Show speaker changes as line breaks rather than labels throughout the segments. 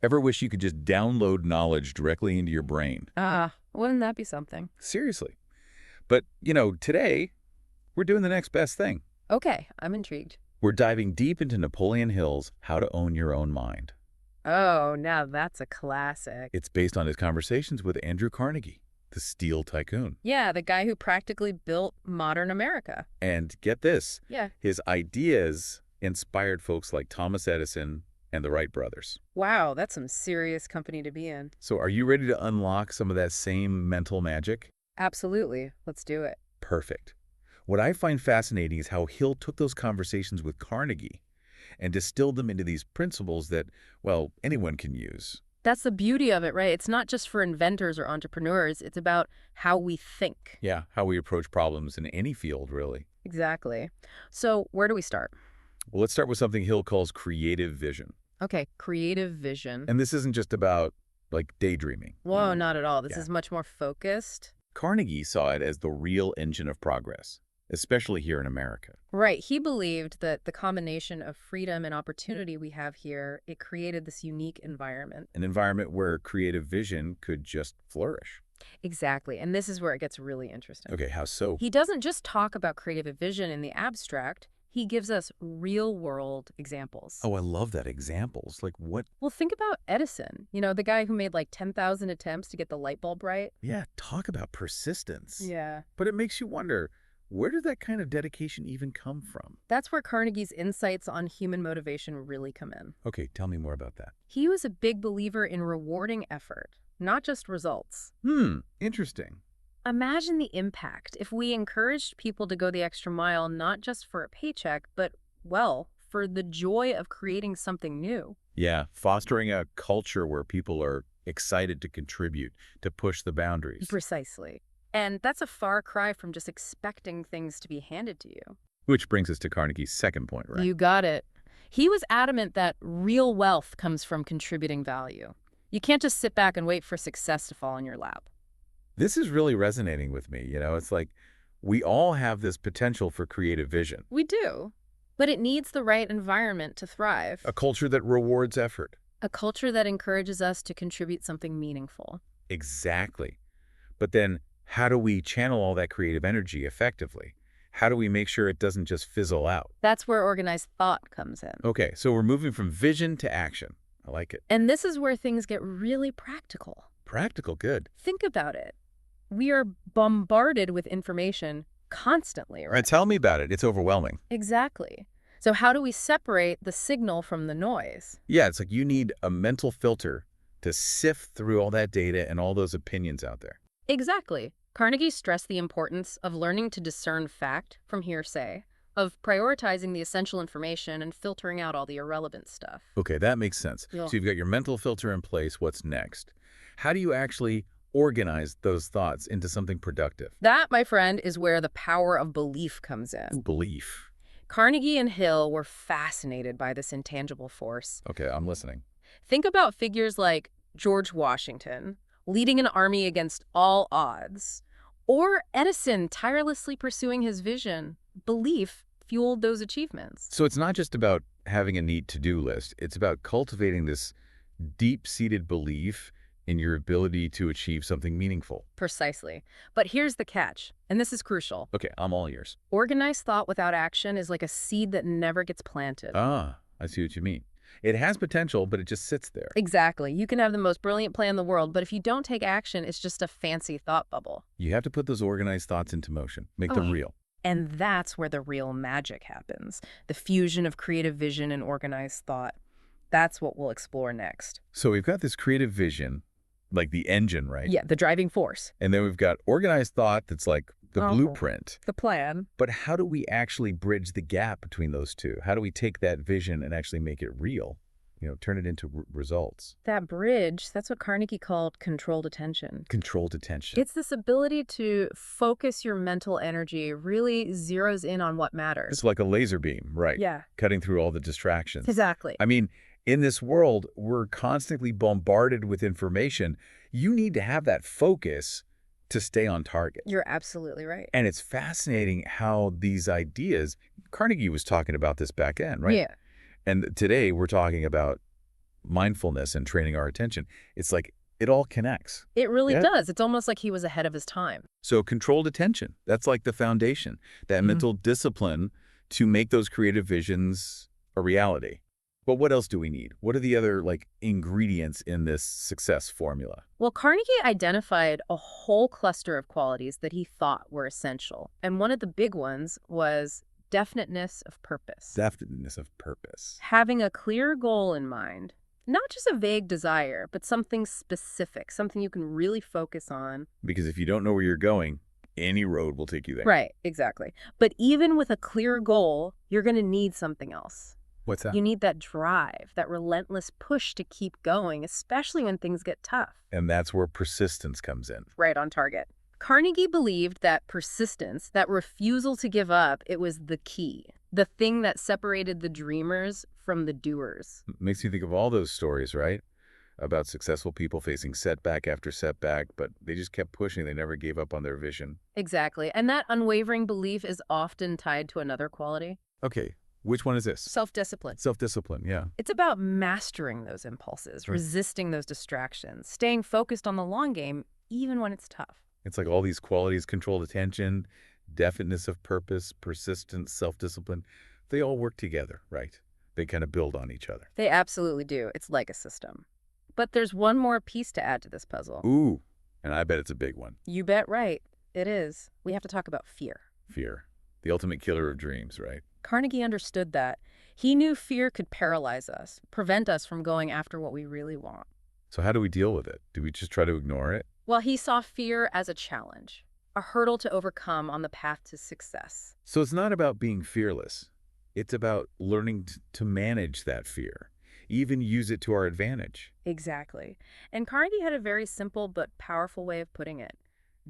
Ever wish you could just download knowledge directly into your brain?
Wouldn't that be something?
Seriously. But, today, we're doing the next best thing.
Okay, I'm intrigued.
We're diving deep into Napoleon Hill's How to Own Your Own Mind.
Oh, now that's a classic.
It's based on his conversations with Andrew Carnegie, the steel tycoon.
Yeah, the guy who practically built modern America.
And get this,
Yeah.
his ideas inspired folks like Thomas Edison and the Wright brothers.
Wow, that's some serious company to be in.
So are you ready to unlock some of that same mental magic?
Absolutely. Let's do it.
Perfect. What I find fascinating is how Hill took those conversations with Carnegie and distilled them into these principles that, well, anyone can use.
That's the beauty of it, right? It's not just for inventors or entrepreneurs. It's about how we think.
Yeah, how we approach problems in any field, really.
Exactly. So where do we start?
Well, let's start with something Hill calls creative vision.
Okay, creative vision.
And this isn't just about, daydreaming.
Whoa, not at all. This
Yeah.
is much more focused.
Carnegie saw it as the real engine of progress, especially here in America.
Right. He believed that the combination of freedom and opportunity we have here, it created this unique environment.
An environment where creative vision could just flourish.
Exactly. And this is where it gets really interesting.
Okay, how so?
He doesn't just talk about creative vision in the abstract. He gives us real-world examples.
Oh, I love that. Examples. Like what?
Well, think about Edison, the guy who made like 10,000 attempts to get the light bulb right.
Yeah, talk about persistence.
Yeah.
But it makes you wonder, where did that kind of dedication even come from?
That's where Carnegie's insights on human motivation really come in.
Okay, tell me more about that.
He was a big believer in rewarding effort, not just results.
Interesting.
Imagine the impact if we encouraged people to go the extra mile, not just for a paycheck, but, well, for the joy of creating something new.
Yeah, fostering a culture where people are excited to contribute, to push the boundaries.
Precisely. And that's a far cry from just expecting things to be handed to you.
Which brings us to Carnegie's second point, right?
You got it. He was adamant that real wealth comes from contributing value. You can't just sit back and wait for success to fall in your lap.
This is really resonating with me. It's like we all have this potential for creative vision.
We do. But it needs the right environment to thrive.
A culture that rewards effort.
A culture that encourages us to contribute something meaningful.
Exactly. But then how do we channel all that creative energy effectively? How do we make sure it doesn't just fizzle out?
That's where organized thought comes in.
Okay, so we're moving from vision to action. I like it.
And this is where things get really practical.
Practical, good.
Think about it. We are bombarded with information constantly,
All
right?
right, tell me about it. It's overwhelming.
Exactly. So how do we separate the signal from the noise?
Yeah, it's like you need a mental filter to sift through all that data and all those opinions out there.
Exactly. Carnegie stressed the importance of learning to discern fact from hearsay, of prioritizing the essential information and filtering out all the irrelevant stuff.
Okay, that makes sense.
Yeah.
So you've got your mental filter in place. What's next? How do you actually organize those thoughts into something productive?
That, my friend, is where the power of belief comes in.
Belief.
Carnegie and Hill were fascinated by this intangible force.
Okay, I'm listening.
Think about figures like George Washington, leading an army against all odds, or Edison tirelessly pursuing his vision. Belief fueled those achievements.
So it's not just about having a neat to-do list. It's about cultivating this deep-seated belief in your ability to achieve something meaningful.
Precisely. But here's the catch, and this is crucial.
Okay, I'm all ears.
Organized thought without action is like a seed that never gets planted.
Ah, I see what you mean. It has potential, but it just sits there.
Exactly. You can have the most brilliant plan in the world, but if you don't take action, it's just a fancy thought bubble.
You have to put those organized thoughts into motion, make them real.
And that's where the real magic happens. The fusion of creative vision and organized thought. That's what we'll explore next.
So we've got this creative vision, like the engine, right?
Yeah, the driving force.
And then we've got organized thought that's like the blueprint.
The plan.
But how do we actually bridge the gap between those two? How do we take that vision and actually make it real? Turn it into results.
That bridge, that's what Carnegie called controlled attention.
Controlled attention.
It's this ability to focus your mental energy, really zeroes in on what matters.
It's like a laser beam, right?
Yeah.
Cutting through all the distractions.
Exactly.
I mean, in this world, we're constantly bombarded with information. You need to have that focus to stay on target.
You're absolutely right.
And it's fascinating how these ideas, Carnegie was talking about this back then, right?
Yeah.
And today we're talking about mindfulness and training our attention. It's like it all connects.
It really
Yeah.
does. It's almost like he was ahead of his time.
So controlled attention, that's like the foundation, that mental discipline to make those creative visions a reality. But what else do we need? What are the other ingredients in this success formula?
Well, Carnegie identified a whole cluster of qualities that he thought were essential. And one of the big ones was definiteness of purpose.
Definiteness of purpose.
Having a clear goal in mind, not just a vague desire, but something specific, something you can really focus on.
Because if you don't know where you're going, any road will take you there.
Right, exactly. But even with a clear goal, you're going to need something else.
What's that?
You need that drive, that relentless push to keep going, especially when things get tough.
And that's where persistence comes in.
Right on target. Carnegie believed that persistence, that refusal to give up, it was the key, the thing that separated the dreamers from the doers.
Makes me think of all those stories, right? About successful people facing setback after setback, but they just kept pushing. They never gave up on their vision.
Exactly. And that unwavering belief is often tied to another quality.
Okay, which one is this?
Self-discipline.
Self-discipline, yeah.
It's about mastering those impulses, resisting those distractions, staying focused on the long game, even when it's tough.
It's like all these qualities: controlled attention, definiteness of purpose, persistence, self-discipline. They all work together, right? They kind of build on each other.
They absolutely do. It's like a system. But there's one more piece to add to this puzzle.
Ooh, and I bet it's a big one.
You bet right. It is. We have to talk about fear.
Fear. The ultimate killer of dreams, right?
Carnegie understood that. He knew fear could paralyze us, prevent us from going after what we really want.
So how do we deal with it? Do we just try to ignore it?
Well, he saw fear as a challenge, a hurdle to overcome on the path to success.
So it's not about being fearless. It's about learning to manage that fear, even use it to our advantage.
Exactly. And Carnegie had a very simple but powerful way of putting it.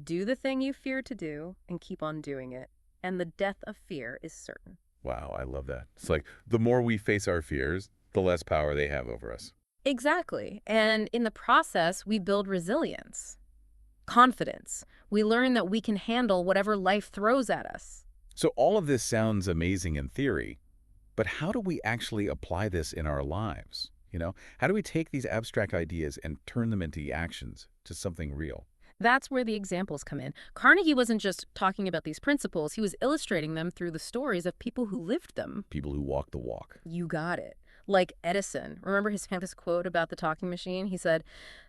Do the thing you fear to do and keep on doing it, and the death of fear is certain.
Wow, I love that. It's like the more we face our fears, the less power they have over us.
Exactly. And in the process, we build resilience, confidence. We learn that we can handle whatever life throws at us.
So all of this sounds amazing in theory, but how do we actually apply this in our lives? How do we take these abstract ideas and turn them into actions, to something real?
That's where the examples come in. Carnegie wasn't just talking about these principles, he was illustrating them through the stories of people who lived them.
People who walk the walk.
You got it. Like Edison. Remember his famous quote about the talking machine? He said,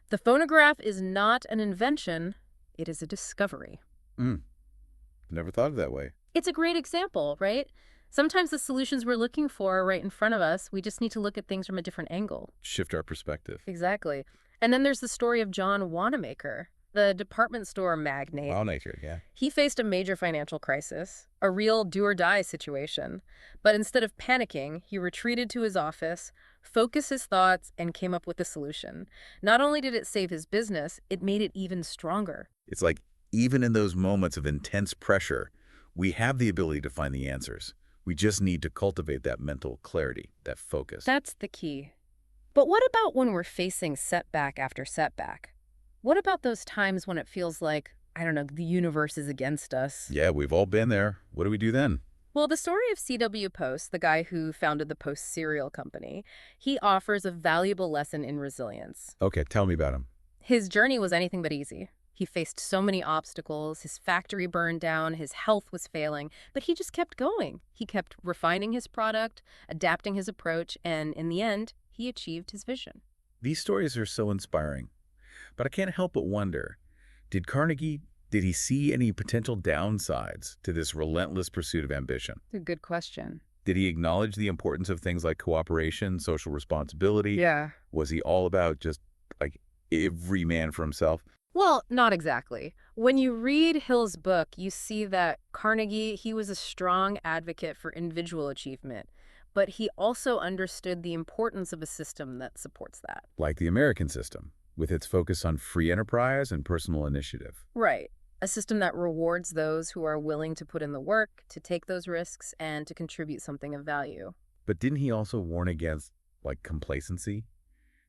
"The phonograph is not an invention, it is a discovery."
Never thought of it that way.
It's a great example, right? Sometimes the solutions we're looking for are right in front of us. We just need to look at things from a different angle.
Shift our perspective.
Exactly. And then there's the story of John Wanamaker, the department store magnate.
Wow, nature, yeah.
He faced a major financial crisis, a real do-or-die situation. But instead of panicking, he retreated to his office, focused his thoughts, and came up with a solution. Not only did it save his business, it made it even stronger.
It's like even in those moments of intense pressure, we have the ability to find the answers. We just need to cultivate that mental clarity, that focus.
That's the key. But what about when we're facing setback after setback? What about those times when it feels like, I don't know, the universe is against us?
Yeah, we've all been there. What do we do then?
Well, the story of C.W. Post, the guy who founded the Post cereal company, he offers a valuable lesson in resilience.
Okay, tell me about him.
His journey was anything but easy. He faced so many obstacles, his factory burned down, his health was failing, but he just kept going. He kept refining his product, adapting his approach, and in the end, he achieved his vision.
These stories are so inspiring, but I can't help but wonder, did he see any potential downsides to this relentless pursuit of ambition?
It's a good question.
Did he acknowledge the importance of things like cooperation, social responsibility?
Yeah.
Was he all about just every man for himself?
Well, not exactly. When you read Hill's book, you see that Carnegie, he was a strong advocate for individual achievement, but he also understood the importance of a system that supports that.
Like the American system, with its focus on free enterprise and personal initiative.
Right. A system that rewards those who are willing to put in the work, to take those risks, and to contribute something of value.
But didn't he also warn against, complacency?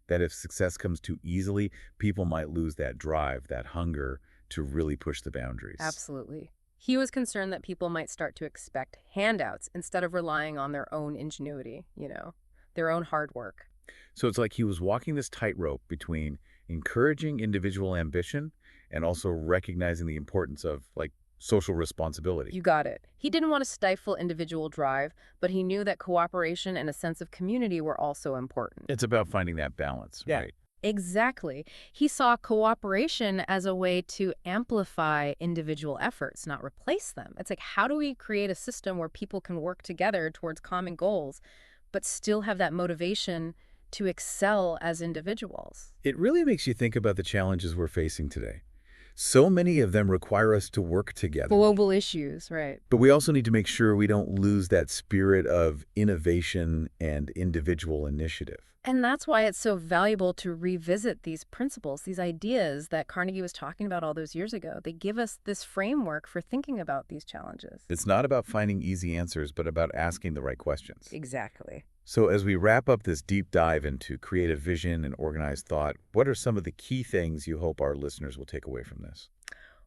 That if success comes too easily, people might lose that drive, that hunger to really push the boundaries.
Absolutely. He was concerned that people might start to expect handouts instead of relying on their own ingenuity, their own hard work.
So it's like he was walking this tightrope between encouraging individual ambition and also recognizing the importance of, like, social responsibility.
You got it. He didn't want to stifle individual drive, but he knew that cooperation and a sense of community were also important.
It's about finding that balance,
Yeah.
right?
Exactly. He saw cooperation as a way to amplify individual efforts, not replace them. It's like, how do we create a system where people can work together towards common goals, but still have that motivation to excel as individuals?
It really makes you think about the challenges we're facing today. So many of them require us to work together.
Global issues, right?
But we also need to make sure we don't lose that spirit of innovation and individual initiative.
And that's why it's so valuable to revisit these principles, these ideas that Carnegie was talking about all those years ago. They give us this framework for thinking about these challenges.
It's not about finding easy answers, but about asking the right questions.
Exactly.
So as we wrap up this deep dive into creative vision and organized thought, what are some of the key things you hope our listeners will take away from this?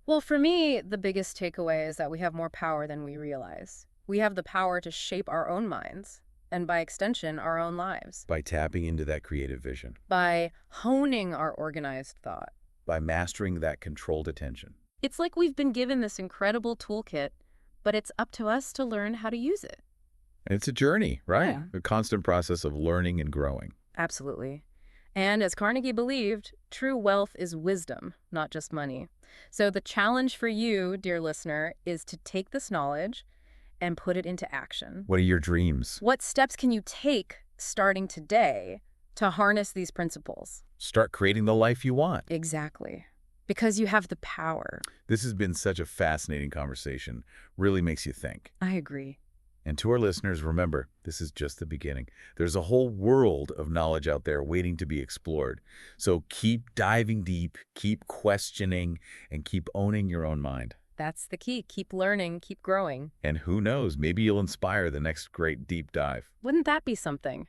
Well, for me, the biggest takeaway is that we have more power than we realize. We have the power to shape our own minds, and by extension, our own lives.
By tapping into that creative vision,
By honing our organized thought.
by mastering that controlled attention.
It's like we've been given this incredible toolkit, but it's up to us to learn how to use it.
And it's a journey, right?
Yeah.
A constant process of learning and growing.
Absolutely. And as Carnegie believed, true wealth is wisdom, not just money. So the challenge for you, dear listener, is to take this knowledge and put it into action.
What are your dreams?
What steps can you take starting today to harness these principles?
Start creating the life you want.
Exactly. Because you have the power.
This has been such a fascinating conversation. Really makes you think.
I agree.
And to our listeners, remember, this is just the beginning. There's a whole world of knowledge out there waiting to be explored. So keep diving deep, keep questioning, and keep owning your own mind.
That's the key. Keep learning, keep growing.
And who knows, maybe you'll inspire the next great deep dive.
Wouldn't that be something?